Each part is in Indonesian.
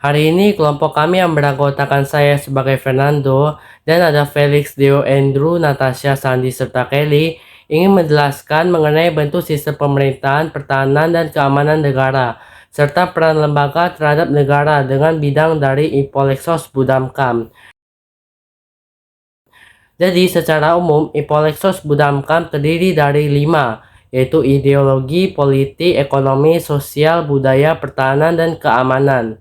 Hari ini kelompok kami yang beranggotakan saya sebagai Fernando dan ada Felix, Deo, Andrew, Natasha, Sandy, serta Kelly ingin menjelaskan mengenai bentuk sistem pemerintahan, pertahanan, dan keamanan negara, serta peran lembaga terhadap negara dengan bidang dari Ipolexos Budamkam. Jadi secara umum, Ipolexos Budamkam terdiri dari 5, yaitu ideologi, politik, ekonomi, sosial, budaya, pertahanan, dan keamanan.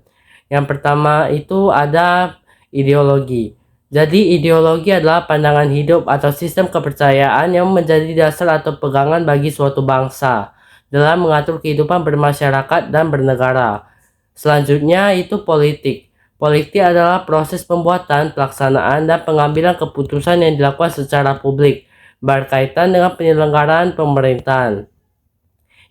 Yang pertama itu ada ideologi. Jadi ideologi adalah pandangan hidup atau sistem kepercayaan yang menjadi dasar atau pegangan bagi suatu bangsa dalam mengatur kehidupan bermasyarakat dan bernegara. Selanjutnya itu politik. Politik adalah proses pembuatan, pelaksanaan, dan pengambilan keputusan yang dilakukan secara publik berkaitan dengan penyelenggaraan pemerintahan.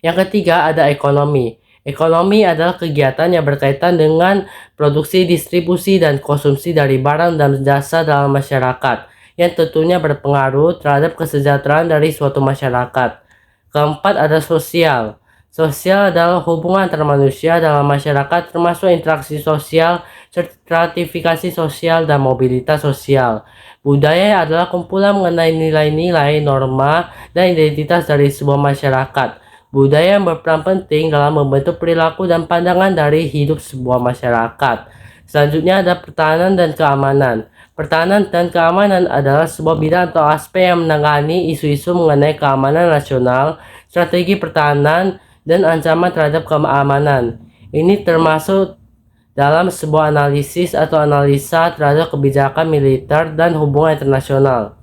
Yang ketiga ada ekonomi. Ekonomi adalah kegiatan yang berkaitan dengan produksi, distribusi, dan konsumsi dari barang dan jasa dalam masyarakat, yang tentunya berpengaruh terhadap kesejahteraan dari suatu masyarakat. Keempat ada sosial. Sosial adalah hubungan antar manusia dalam masyarakat termasuk interaksi sosial, stratifikasi sosial, dan mobilitas sosial. Budaya adalah kumpulan mengenai nilai-nilai, norma, dan identitas dari sebuah masyarakat. Budaya yang berperan penting dalam membentuk perilaku dan pandangan dari hidup sebuah masyarakat. Selanjutnya ada pertahanan dan keamanan. Pertahanan dan keamanan adalah sebuah bidang atau aspek yang menangani isu-isu mengenai keamanan nasional, strategi pertahanan, dan ancaman terhadap keamanan. Ini termasuk dalam sebuah analisis atau analisa terhadap kebijakan militer dan hubungan internasional.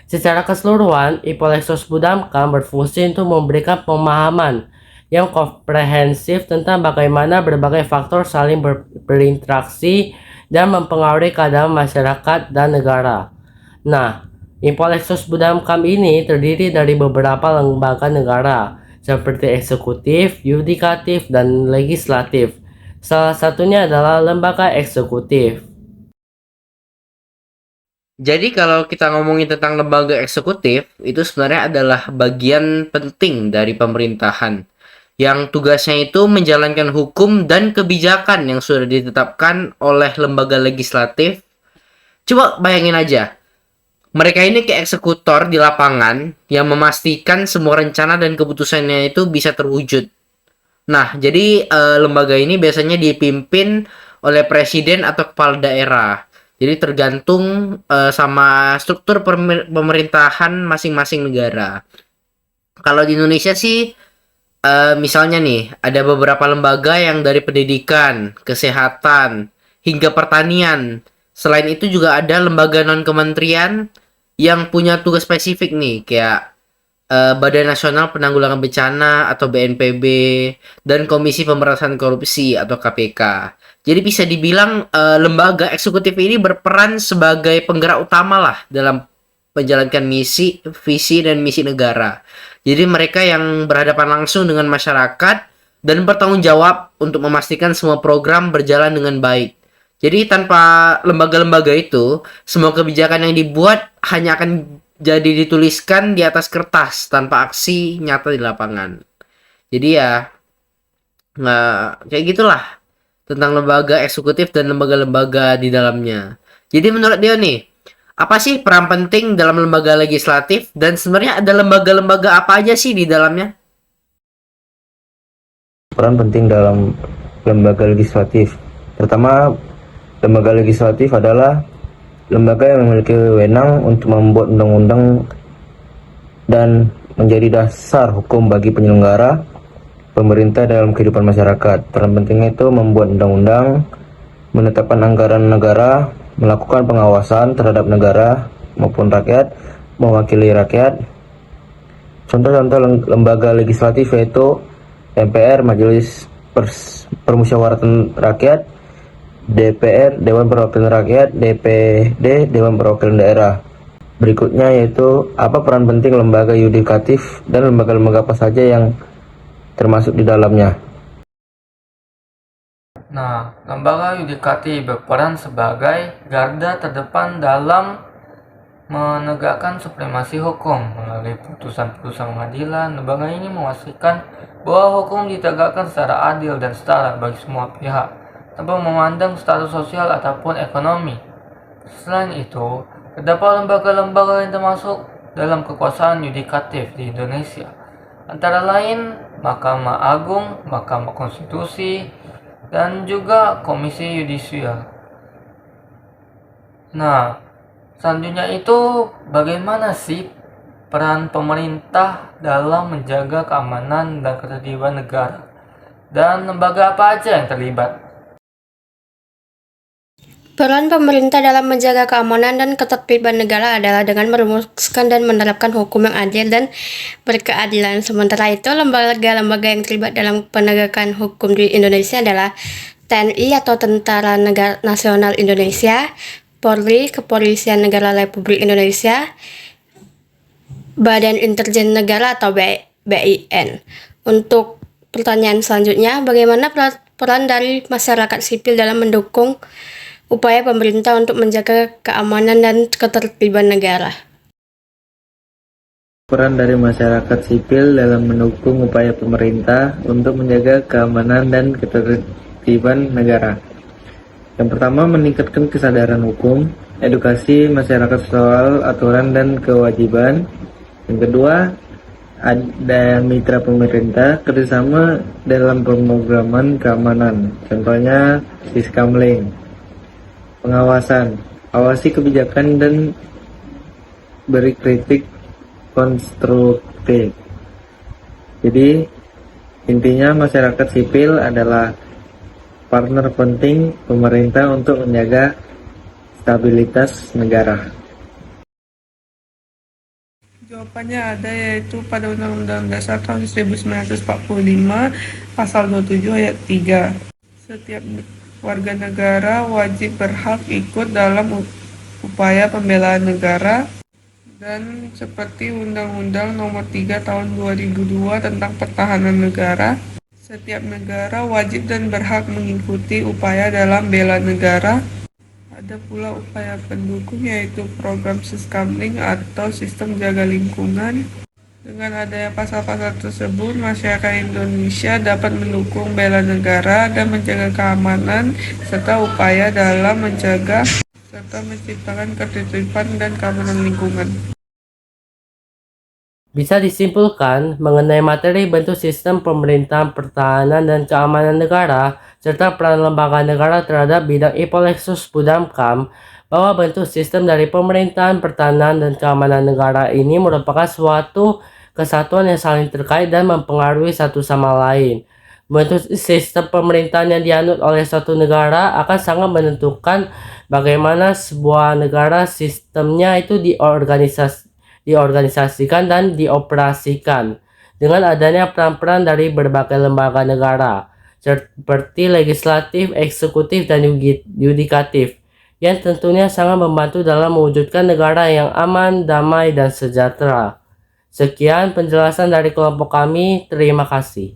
Secara keseluruhan, Ipolexos Budamkam berfungsi untuk memberikan pemahaman yang komprehensif tentang bagaimana berbagai faktor saling berinteraksi dan mempengaruhi keadaan masyarakat dan negara. Nah, Ipolexos Budamkam ini terdiri dari beberapa lembaga negara, seperti eksekutif, yudikatif, dan legislatif. Salah satunya adalah lembaga eksekutif. Jadi kalau kita ngomongin tentang lembaga eksekutif, itu sebenarnya adalah bagian penting dari pemerintahan yang tugasnya itu menjalankan hukum dan kebijakan yang sudah ditetapkan oleh lembaga legislatif. Coba bayangin aja, mereka ini kayak eksekutor di lapangan yang memastikan semua rencana dan keputusannya itu bisa terwujud. Nah, jadi lembaga ini biasanya dipimpin oleh presiden atau kepala daerah. Jadi tergantung sama struktur pemerintahan masing-masing negara. Kalau di Indonesia sih, misalnya nih, ada beberapa lembaga yang dari pendidikan, kesehatan, hingga pertanian. Selain itu juga ada lembaga non-kementerian yang punya tugas spesifik nih, kayak Badan Nasional Penanggulangan Bencana atau BNPB dan Komisi Pemberantasan Korupsi atau KPK. Jadi bisa dibilang lembaga eksekutif ini berperan sebagai penggerak utama lah dalam menjalankan misi, visi, dan misi negara. Jadi mereka yang berhadapan langsung dengan masyarakat dan bertanggung jawab untuk memastikan semua program berjalan dengan baik. Jadi tanpa lembaga-lembaga itu, semua kebijakan yang dibuat hanya akan jadi dituliskan di atas kertas tanpa aksi nyata di lapangan. Jadi ya nggak kayak gitulah tentang lembaga eksekutif dan lembaga-lembaga di dalamnya. Jadi menurut dia nih, apa sih peran penting dalam lembaga legislatif dan sebenarnya ada lembaga-lembaga apa aja sih di dalamnya? Peran penting dalam lembaga legislatif. Pertama, lembaga legislatif adalah lembaga yang memiliki wewenang untuk membuat undang-undang dan menjadi dasar hukum bagi penyelenggara pemerintah dalam kehidupan masyarakat. Peran pentingnya itu membuat undang-undang, menetapkan anggaran negara, melakukan pengawasan terhadap negara maupun rakyat, mewakili rakyat. Contoh-contoh lembaga legislatif yaitu MPR, Majelis Permusyawaratan Rakyat, DPR, Dewan Perwakilan Rakyat, DPD, Dewan Perwakilan Daerah. Berikutnya yaitu apa peran penting lembaga yudikatif dan lembaga-lembaga apa saja yang termasuk di dalamnya. Nah, lembaga yudikatif berperan sebagai garda terdepan dalam menegakkan supremasi hukum melalui putusan-putusan pengadilan. Lembaga ini memastikan bahwa hukum ditegakkan secara adil dan setara bagi semua pihak, tanpa memandang status sosial ataupun ekonomi. Selain itu, terdapat lembaga-lembaga yang termasuk dalam kekuasaan yudikatif di Indonesia, antara lain Mahkamah Agung, Mahkamah Konstitusi, dan juga Komisi Yudisial. Nah, selanjutnya itu bagaimana sih peran pemerintah dalam menjaga keamanan dan ketertiban negara? Dan lembaga apa aja yang terlibat? Peran pemerintah dalam menjaga keamanan dan ketertiban negara adalah dengan merumuskan dan menerapkan hukum yang adil dan berkeadilan. Sementara itu, lembaga-lembaga yang terlibat dalam penegakan hukum di Indonesia adalah TNI atau Tentara Nasional Indonesia, Polri, Kepolisian Negara Republik Indonesia, Badan Intelijen Negara atau BIN. Untuk pertanyaan selanjutnya, bagaimana peran dari masyarakat sipil dalam mendukung upaya pemerintah untuk menjaga keamanan dan ketertiban negara? Peran dari masyarakat sipil dalam mendukung upaya pemerintah untuk menjaga keamanan dan ketertiban negara. Yang pertama, meningkatkan kesadaran hukum, edukasi masyarakat soal aturan dan kewajiban. Yang kedua, ada mitra pemerintah kerjasama dalam pemrograman keamanan, contohnya Siskamling. Pengawasan, awasi kebijakan dan beri kritik konstruktif. Jadi intinya masyarakat sipil adalah partner penting pemerintah untuk menjaga stabilitas negara. Jawabannya ada, yaitu pada Undang-Undang Dasar tahun 1945 pasal 27 ayat 3. Setiap warga negara wajib berhak ikut dalam upaya pembelaan negara, dan seperti Undang-Undang Nomor 3 Tahun 2002 tentang Pertahanan Negara, setiap negara wajib dan berhak mengikuti upaya dalam bela negara. Ada pula upaya pendukung, yaitu program Siskamling atau sistem jaga lingkungan. Dengan adanya pasal-pasal tersebut, masyarakat Indonesia dapat mendukung bela negara dan menjaga keamanan serta upaya dalam menjaga serta menciptakan ketertiban dan keamanan lingkungan. Bisa disimpulkan mengenai materi bentuk sistem pemerintahan, pertahanan, dan keamanan negara, serta peran lembaga negara terhadap bidang Ipolexus Budamkam, bahwa bentuk sistem dari pemerintahan, pertahanan, dan keamanan negara ini merupakan suatu kesatuan yang saling terkait dan mempengaruhi satu sama lain. Bentuk sistem pemerintahan yang dianut oleh suatu negara akan sangat menentukan bagaimana sebuah negara sistemnya itu diorganisasikan dan dioperasikan. Dengan adanya peran-peran dari berbagai lembaga negara, seperti legislatif, eksekutif, dan yudikatif, yang tentunya sangat membantu dalam mewujudkan negara yang aman, damai, dan sejahtera. Sekian penjelasan dari kelompok kami. Terima kasih.